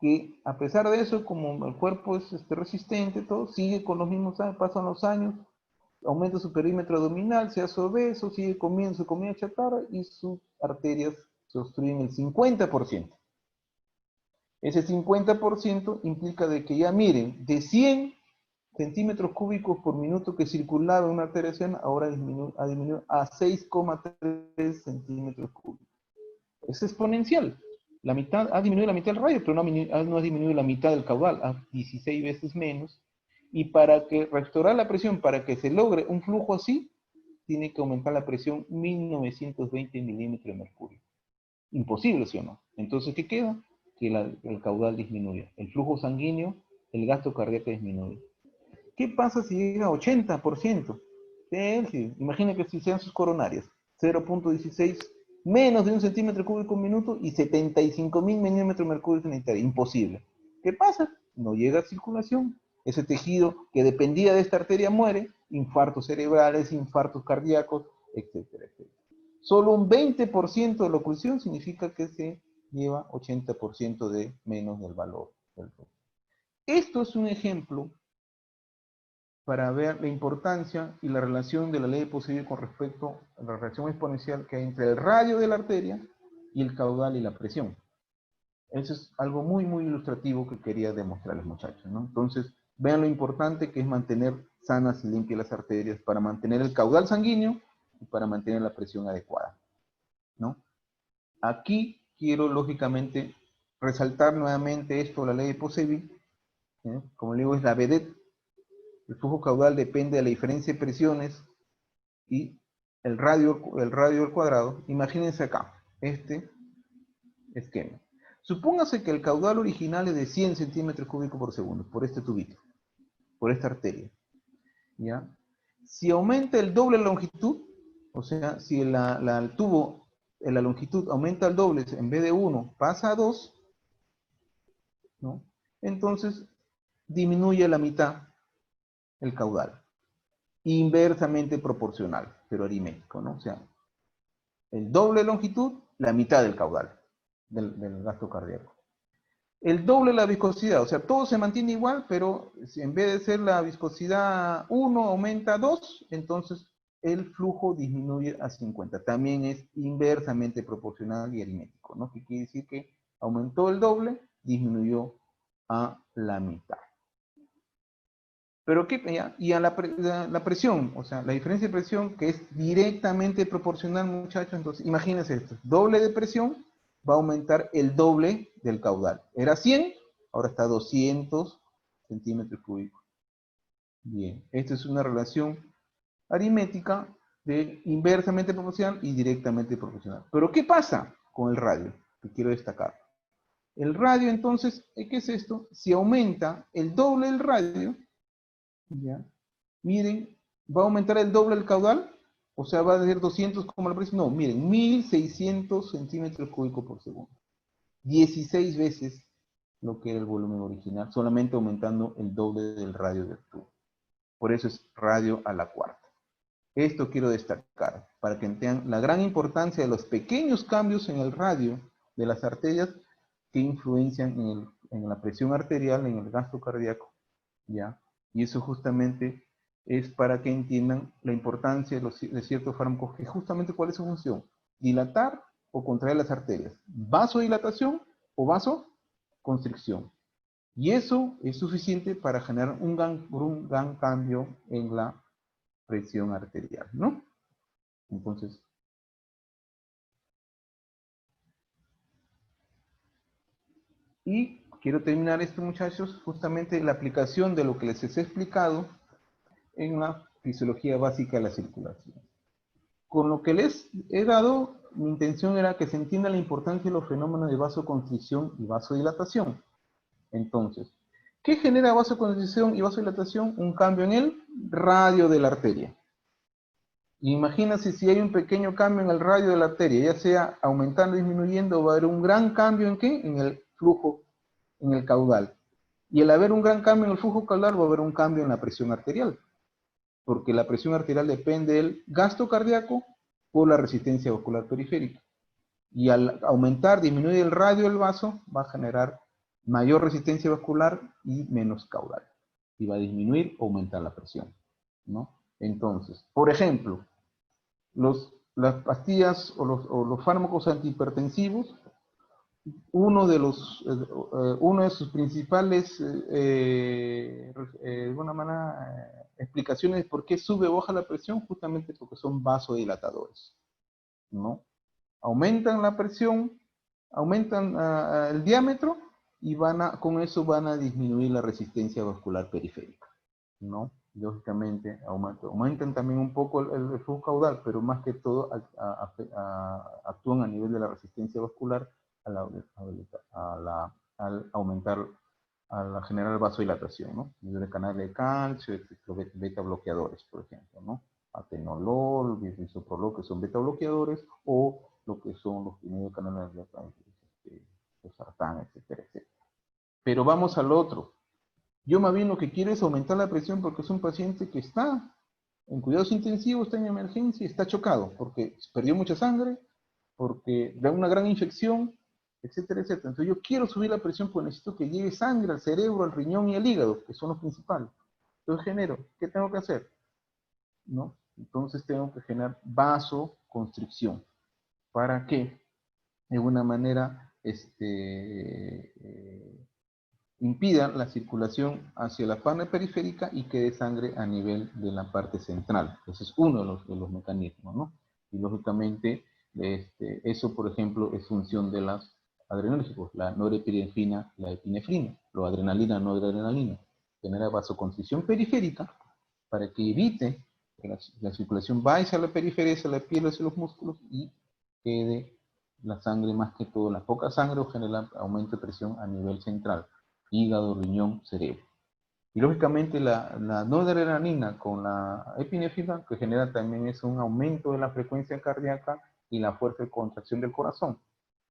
Speaker 1: que a pesar de eso, como el cuerpo es resistente, todo sigue con los mismos años, pasan los años, aumenta su perímetro abdominal, se hace obeso, sigue comiendo su comida chatarra y sus arterias se obstruyen el 50%. Ese 50% implica de que ya miren, de 100 centímetros cúbicos por minuto que circulaba una arteria sana, ahora ha disminuido a 6,3 centímetros cúbicos. Es exponencial. Ha disminuido la mitad del radio, pero no ha disminuido la mitad del caudal, a 16 veces menos. Y para que restaurar la presión, para que se logre un flujo así, tiene que aumentar la presión 1920 milímetros de mercurio. Imposible, ¿sí o no? Entonces, ¿qué queda? Que el caudal disminuye. El flujo sanguíneo, el gasto cardíaco disminuye. ¿Qué pasa si llega a 80%? Sí, imagina que si sean sus coronarias, 0,16, menos de 1 centímetro cúbico por minuto y 75.000 milímetros de mercurio sanitario. Imposible. ¿Qué pasa? No llega a circulación. Ese tejido que dependía de esta arteria muere, infartos cerebrales, infartos cardíacos, etcétera, etcétera. Solo un 20% de la oclusión significa que se lleva 80% de menos del valor del flujo. Esto es un ejemplo para ver la importancia y la relación de la ley de Poiseuille con respecto a la relación exponencial que hay entre el radio de la arteria y el caudal y la presión. Eso es algo muy, muy ilustrativo que quería demostrarles, muchachos, ¿no? Entonces, vean lo importante que es mantener sanas y limpias las arterias para mantener el caudal sanguíneo y para mantener la presión adecuada, ¿no? Aquí quiero, lógicamente, resaltar nuevamente esto, la ley de Poiseuille, ¿eh? Como le digo, es la vedette. El flujo caudal depende de la diferencia de presiones y el radio al cuadrado. Imagínense acá, este esquema. Supóngase que el caudal original es de 100 centímetros cúbicos por segundo, por este tubito, por esta arteria. ¿Ya? Si aumenta el doble la longitud, o sea, si el tubo, la longitud aumenta al doble, en vez de 1 pasa a 2, ¿no? Entonces disminuye a la mitad el caudal. Inversamente proporcional, pero aritmético, ¿no? O sea, el doble de longitud, la mitad del caudal del gasto cardíaco. El doble de la viscosidad, o sea, todo se mantiene igual, pero si en vez de ser la viscosidad 1 aumenta a 2, entonces el flujo disminuye a 50. También es inversamente proporcional y aritmético, ¿no? Que quiere decir que aumentó el doble, disminuyó a la mitad. Pero ¿qué? Y a la presión, o sea, la diferencia de presión que es directamente proporcional, muchachos. Entonces, imagínense esto, doble de presión va a aumentar el doble del caudal. Era 100, ahora está 200 centímetros cúbicos. Bien, esta es una relación aritmética de inversamente proporcional y directamente proporcional. Pero ¿qué pasa con el radio? Que quiero destacar. El radio, entonces, ¿qué es esto? Si aumenta el doble del radio, ¿ya? Miren, ¿va a aumentar el doble el caudal? O sea, ¿va a ser 200 como la presión? No, miren, 1600 centímetros cúbicos por segundo. 16 veces lo que era el volumen original, solamente aumentando el doble del radio del tubo. Por eso es radio a la cuarta. Esto quiero destacar, para que entiendan la gran importancia de los pequeños cambios en el radio de las arterias que influencian en la presión arterial, en el gasto cardíaco, ¿ya? Y eso justamente es para que entiendan la importancia de ciertos fármacos, que justamente cuál es su función: dilatar o contraer las arterias, vasodilatación o vasoconstricción. Y eso es suficiente para generar un gran cambio en la presión arterial, ¿no? Entonces, y quiero terminar esto, muchachos, justamente la aplicación de lo que les he explicado en la fisiología básica de la circulación. Con lo que les he dado, mi intención era que se entienda la importancia de los fenómenos de vasoconstricción y vasodilatación. Entonces, ¿qué genera vasoconstricción y vasodilatación? Un cambio en el radio de la arteria. Imagínense si hay un pequeño cambio en el radio de la arteria, ya sea aumentando o disminuyendo, va a haber un gran cambio ¿en qué? En el flujo, en el caudal. Y al haber un gran cambio en el flujo caudal, va a haber un cambio en la presión arterial, porque la presión arterial depende del gasto cardíaco por la resistencia vascular periférica. Y al aumentar, disminuir el radio del vaso, va a generar mayor resistencia vascular y menos caudal. Y va a disminuir o aumentar la presión, ¿no? Entonces, por ejemplo, las pastillas o los fármacos antihipertensivos, uno de sus principales de alguna manera, explicaciones de por qué sube o baja la presión, justamente porque son vasodilatadores, ¿no? Aumentan la presión, aumentan el diámetro y con eso van a disminuir la resistencia vascular periférica, ¿no? Lógicamente aumentan también un poco el flujo caudal, pero más que todo actúan a nivel de la resistencia vascular al aumentar, al generar vasodilatación, ¿no? Nivel de canal de calcio, beta bloqueadores, por ejemplo, ¿no? Atenolol, bisoprolol, que son beta bloqueadores, o lo que son los primeros canales de los sartán, etcétera, etcétera. Pero vamos al otro. Yo más bien lo que quiero es aumentar la presión porque es un paciente que está en cuidados intensivos, está en emergencia, está chocado porque perdió mucha sangre, porque da una gran infección, etcétera, etcétera. Entonces yo quiero subir la presión porque necesito que llegue sangre al cerebro, al riñón y al hígado, que son los principales. Entonces ¿qué tengo que hacer? ¿No? Entonces tengo que generar vasoconstricción. ¿Para qué? De una manera, impida la circulación hacia la parte periférica y quede sangre a nivel de la parte central. Ese es uno de los mecanismos, ¿no? Y lógicamente, eso, por ejemplo, es función de las adrenérgicos, la norepinefrina, la epinefrina, la adrenalina, noradrenalina. Genera vasoconstricción periférica para que evite que la circulación vaya hacia la periferia, hacia la piel, hacia los músculos y quede la sangre, más que todo, la poca sangre, o genera aumento de presión a nivel central, hígado, riñón, cerebro. Y lógicamente la noradrenalina con la epinefrina, que genera también es un aumento de la frecuencia cardíaca y la fuerza de contracción del corazón.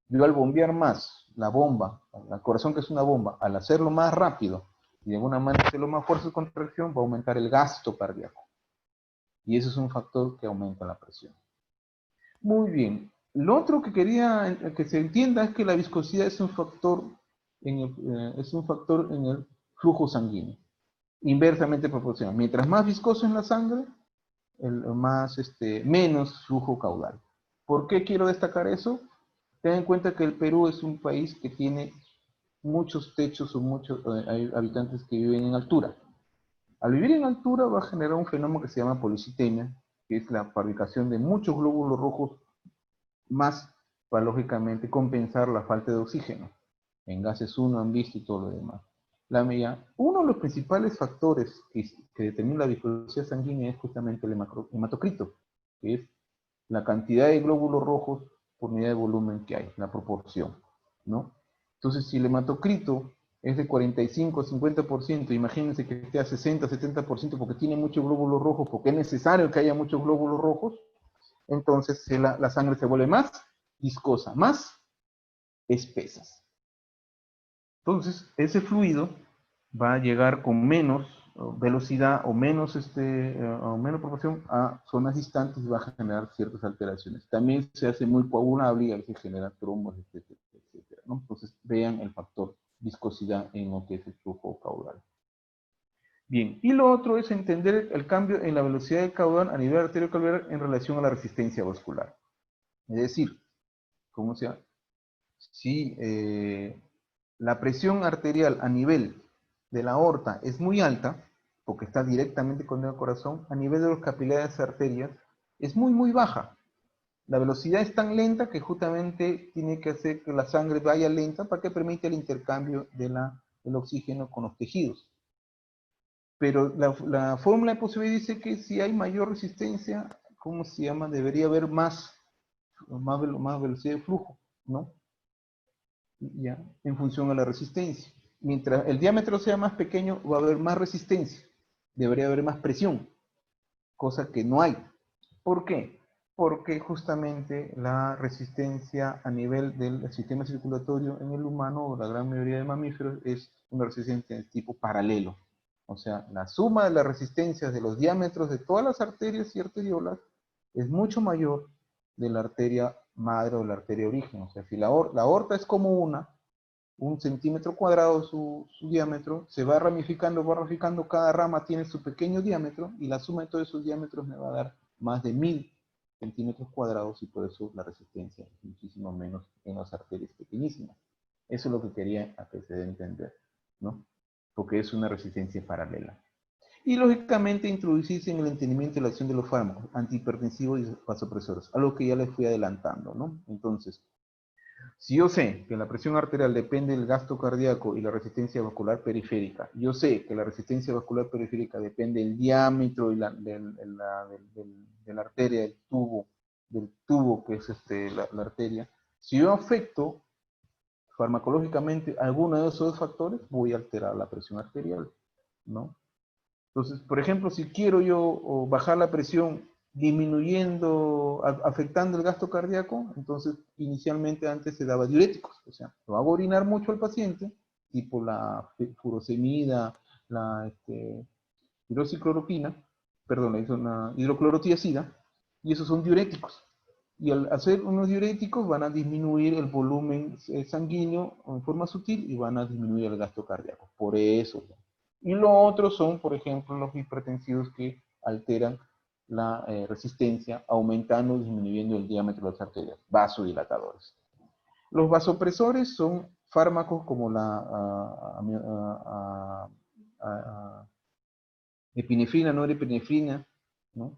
Speaker 1: Yo al bombear más la bomba, el corazón, que es una bomba, al hacerlo más rápido y de alguna manera hacerlo más fuerza de contracción, va a aumentar el gasto cardíaco. Y eso es un factor que aumenta la presión. Muy bien. Lo otro que quería que se entienda es que la viscosidad es un factor en el flujo sanguíneo, inversamente proporcional. Mientras más viscoso es la sangre, menos flujo caudal. ¿Por qué quiero destacar eso? Ten en cuenta que el Perú es un país que tiene muchos techos o muchos habitantes que viven en altura. Al vivir en altura va a generar un fenómeno que se llama policitemia, que es la fabricación de muchos glóbulos rojos, más para lógicamente compensar la falta de oxígeno. En gases 1 han visto y todo lo demás. Uno de los principales factores que determina la viscosidad sanguínea es justamente el hematocrito, que es la cantidad de glóbulos rojos por unidad de volumen que hay, la proporción, ¿no? Entonces, si el hematocrito es de 45 a 50%, imagínense que esté a 60, 70% porque tiene muchos glóbulos rojos, porque es necesario que haya muchos glóbulos rojos, entonces la sangre se vuelve más viscosa, más espesa. Entonces, ese fluido va a llegar con menos velocidad o menos proporción a zonas distantes y va a generar ciertas alteraciones. También se hace muy coagulable y a veces genera trombos, etcétera, etcétera, ¿no? Entonces, vean el factor viscosidad en lo que es el flujo caudal. Bien, y lo otro es entender el cambio en la velocidad del caudal a nivel arteriocalcular en relación a la resistencia vascular. Es decir, ¿cómo se llama? Si la presión arterial a nivel de la aorta es muy alta, porque está directamente con el corazón, a nivel de los capilares de arterias es muy, muy baja. La velocidad es tan lenta que justamente tiene que hacer que la sangre vaya lenta para que permita el intercambio del oxígeno con los tejidos. Pero la fórmula de posibilidad dice que si hay mayor resistencia, ¿cómo se llama? Debería haber más velocidad de flujo, ¿no? Ya, en función a la resistencia. Mientras el diámetro sea más pequeño, va a haber más resistencia. Debería haber más presión, cosa que no hay. ¿Por qué? Porque justamente la resistencia a nivel del sistema circulatorio en el humano, o la gran mayoría de mamíferos, es una resistencia de tipo paralelo. O sea, la suma de las resistencias de los diámetros de todas las arterias y arteriolas es mucho mayor de la arteria madre o la arteria origen. O sea, si la aorta es como un centímetro cuadrado su diámetro, se va ramificando, cada rama tiene su pequeño diámetro, y la suma de todos esos diámetros me va a dar más de 1000 centímetros cuadrados, y por eso la resistencia es muchísimo menos en las arterias pequeñísimas. Eso es lo que quería que se dé a entender, ¿no? Porque es una resistencia paralela. Y lógicamente introducirse en el entendimiento de la acción de los fármacos antihipertensivos y vasopresores, algo que ya les fui adelantando, ¿no? Entonces, si yo sé que la presión arterial depende del gasto cardíaco y la resistencia vascular periférica, yo sé que la resistencia vascular periférica depende del diámetro y de la arteria, del tubo que es la arteria, si yo afecto farmacológicamente alguno de esos dos factores, voy a alterar la presión arterial, ¿no? Entonces, por ejemplo, si quiero yo bajar la presión disminuyendo, afectando el gasto cardíaco, entonces inicialmente antes se daba diuréticos, o sea, lo hago orinar mucho al paciente, tipo la furosemida, la hidroxicloroquina, perdón, una hidroclorotiazida, y esos son diuréticos. Y al hacer unos diuréticos van a disminuir el volumen sanguíneo en forma sutil y van a disminuir el gasto cardíaco. Por eso. Y lo otro son, por ejemplo, los hipertensivos que alteran la resistencia, aumentando o disminuyendo el diámetro de las arterias, vasodilatadores. Los vasopresores son fármacos como la epinefrina, norepinefrina, ¿no?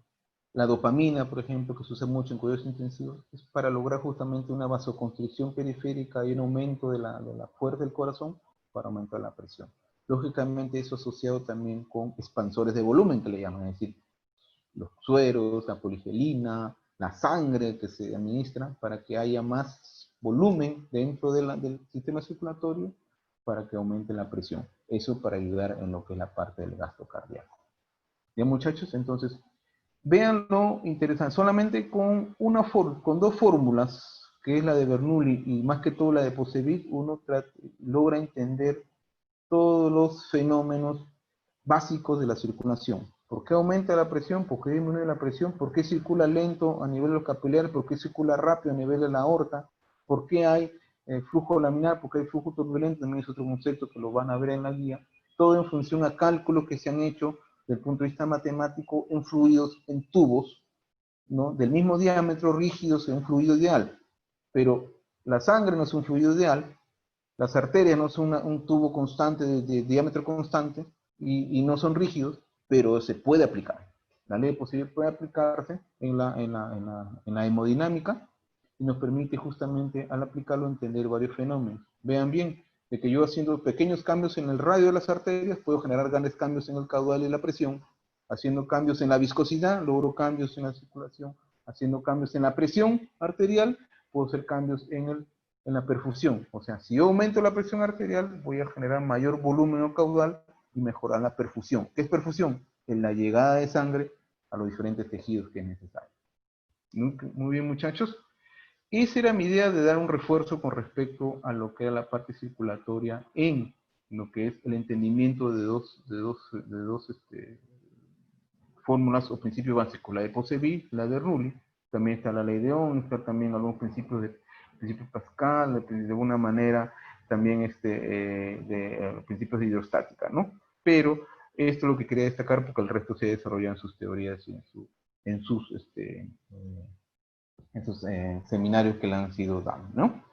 Speaker 1: La dopamina, por ejemplo, que se usa mucho en cuidados intensivos, es para lograr justamente una vasoconstricción periférica y un aumento de la fuerza del corazón para aumentar la presión. Lógicamente eso asociado también con expansores de volumen, que le llaman, es decir, los sueros, la poligelina, la sangre que se administra para que haya más volumen dentro del sistema circulatorio para que aumente la presión. Eso para ayudar en lo que es la parte del gasto cardíaco. Bien, muchachos, entonces, véanlo interesante. Solamente con dos fórmulas, que es la de Bernoulli y más que todo la de Posevich, uno logra entender todos los fenómenos básicos de la circulación. ¿Por qué aumenta la presión? ¿Por qué disminuye la presión? ¿Por qué circula lento a nivel de los capilares? ¿Por qué circula rápido a nivel de la aorta? ¿Por qué hay flujo laminar? ¿Por qué hay flujo turbulento? También es otro concepto que lo van a ver en la guía. Todo en función a cálculos que se han hecho desde el punto de vista matemático en fluidos, en tubos, ¿no? Del mismo diámetro, rígidos en un fluido ideal. Pero la sangre no es un fluido ideal, las arterias no son un tubo constante de diámetro constante y no son rígidos, pero se puede aplicar. La ley de posibilidad puede aplicarse en la hemodinámica y nos permite justamente al aplicarlo entender varios fenómenos. Vean bien, de que yo haciendo pequeños cambios en el radio de las arterias puedo generar grandes cambios en el caudal y la presión, haciendo cambios en la viscosidad, logro cambios en la circulación, haciendo cambios en la presión arterial, puedo hacer cambios en la perfusión. O sea, si yo aumento la presión arterial, voy a generar mayor volumen caudal y mejorar la perfusión. ¿Qué es perfusión? En la llegada de sangre a los diferentes tejidos que es necesario. Muy bien, muchachos. Esa era mi idea de dar un refuerzo con respecto a lo que era la parte circulatoria en lo que es el entendimiento de dos fórmulas o principios básicos, la de Posevich, la de Rulli. También está la ley de Ohm, está también algunos principio Pascal, de alguna manera también principios de hidrostática, ¿no? Pero Esto es lo que quería destacar porque el resto se desarrolla en sus teorías y en sus seminarios que le han sido dados, ¿no?